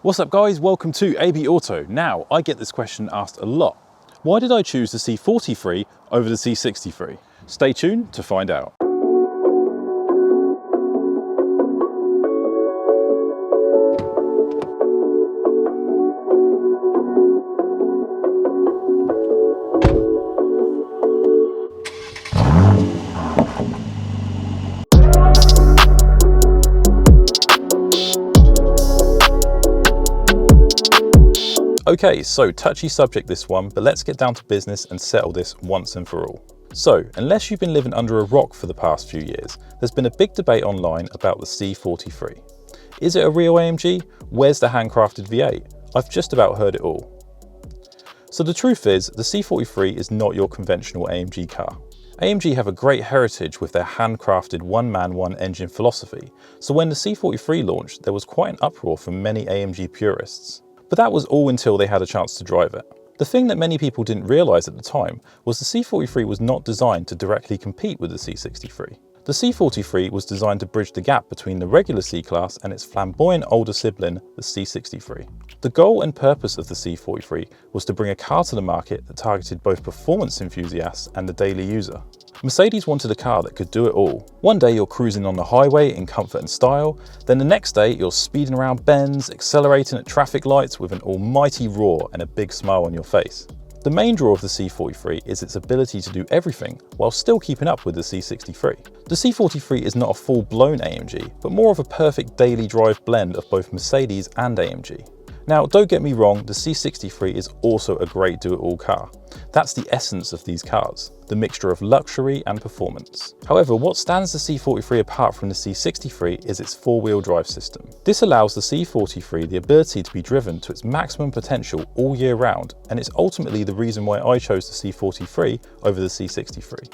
What's up guys, welcome to ABAUTO. Now, I get this question asked a lot. Why did I choose the C43 over the C63? Stay tuned to find out. Okay, so touchy subject this one, but let's get down to business and settle this once and for all. So, unless you've been living under a rock for the past few years, there's been a big debate online about the C43. Is it a real AMG? Where's the handcrafted V8? I've just about heard it all. So the truth is, the C43 is not your conventional AMG car. AMG have a great heritage with their handcrafted one-man, one-engine philosophy, so when the C43 launched, there was quite an uproar from many AMG purists. But that was all until they had a chance to drive it. The thing that many people didn't realise at the time was the C43 was not designed to directly compete with the C63. The C43 was designed to bridge the gap between the regular C-Class and its flamboyant older sibling, the C63. The goal and purpose of the C43 was to bring a car to the market that targeted both performance enthusiasts and the daily user. Mercedes wanted a car that could do it all. One day you're cruising on the highway in comfort and style, then the next day you're speeding around bends, accelerating at traffic lights with an almighty roar and a big smile on your face. The main draw of the C43 is its ability to do everything while still keeping up with the C63. The C43 is not a full-blown AMG, but more of a perfect daily drive blend of both Mercedes and AMG. Now, don't get me wrong, the C63 is also a great do-it-all car. That's the essence of these cars, the mixture of luxury and performance. However, what stands the C43 apart from the C63 is its four-wheel drive system. This allows the C43 the ability to be driven to its maximum potential all year round, and it's ultimately the reason why I chose the C43 over the C63.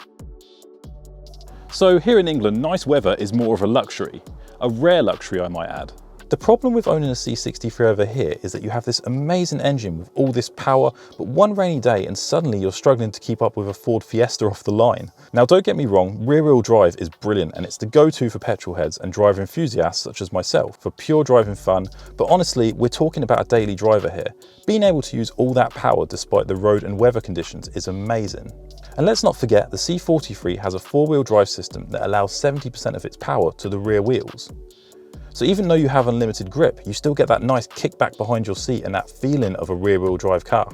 So here in England, nice weather is more of a luxury, a rare luxury I might add. The problem with owning a C63 over here is that you have this amazing engine with all this power, but one rainy day and suddenly you're struggling to keep up with a Ford Fiesta off the line. Now don't get me wrong, rear-wheel drive is brilliant and it's the go-to for petrol heads and driver enthusiasts such as myself for pure driving fun, but honestly, we're talking about a daily driver here. Being able to use all that power despite the road and weather conditions is amazing. And let's not forget, the C43 has a four-wheel drive system that allows 70% of its power to the rear wheels. So even though you have unlimited grip, you still get that nice kickback behind your seat and that feeling of a rear-wheel drive car.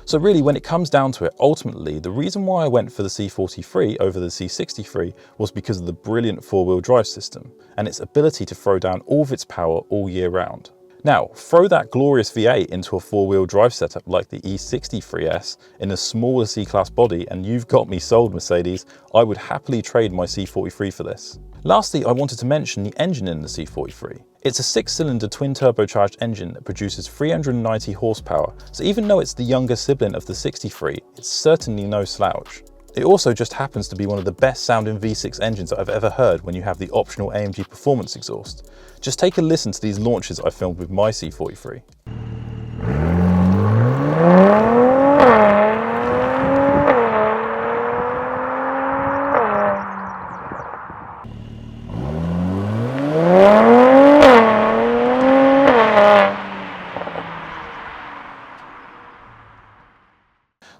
So really, when it comes down to it, ultimately, the reason why I went for the C43 over the C63 was because of the brilliant four-wheel drive system and its ability to throw down all of its power all year round. Now, throw that glorious V8 into a four-wheel drive setup like the E63S in a smaller C-Class body and you've got me sold, Mercedes. I would happily trade my C43 for this. Lastly, I wanted to mention the engine in the C43. It's a 6-cylinder twin-turbocharged engine that produces 390 horsepower, so even though it's the younger sibling of the 63, it's certainly no slouch. It also just happens to be one of the best sounding V6 engines I've ever heard when you have the optional AMG performance exhaust. Just take a listen to these launches I filmed with my C43.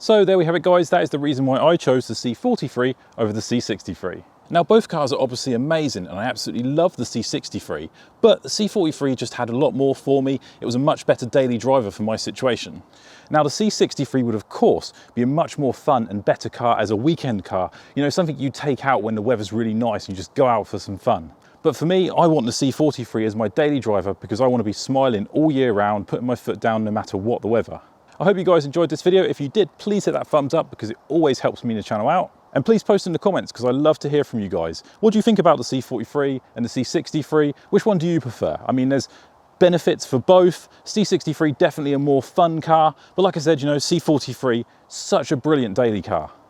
So there we have it guys, that is the reason why I chose the C43 over the C63. Now both cars are obviously amazing and I absolutely love the C63, but the C43 just had a lot more for me. It was a much better daily driver for my situation. Now the C63 would of course be a much more fun and better car as a weekend car, you know, something you take out when the weather's really nice and you just go out for some fun. But for me, I want the C43 as my daily driver because I want to be smiling all year round, putting my foot down no matter what the weather. I hope you guys enjoyed this video. If you did, please hit that thumbs up because it always helps me in the channel out. And please post in the comments because I love to hear from you guys. What do you think about the C43 and the C63? Which one do you prefer? I mean, there's benefits for both. C63 definitely a more fun car, but like I said, you know, C43, such a brilliant daily car.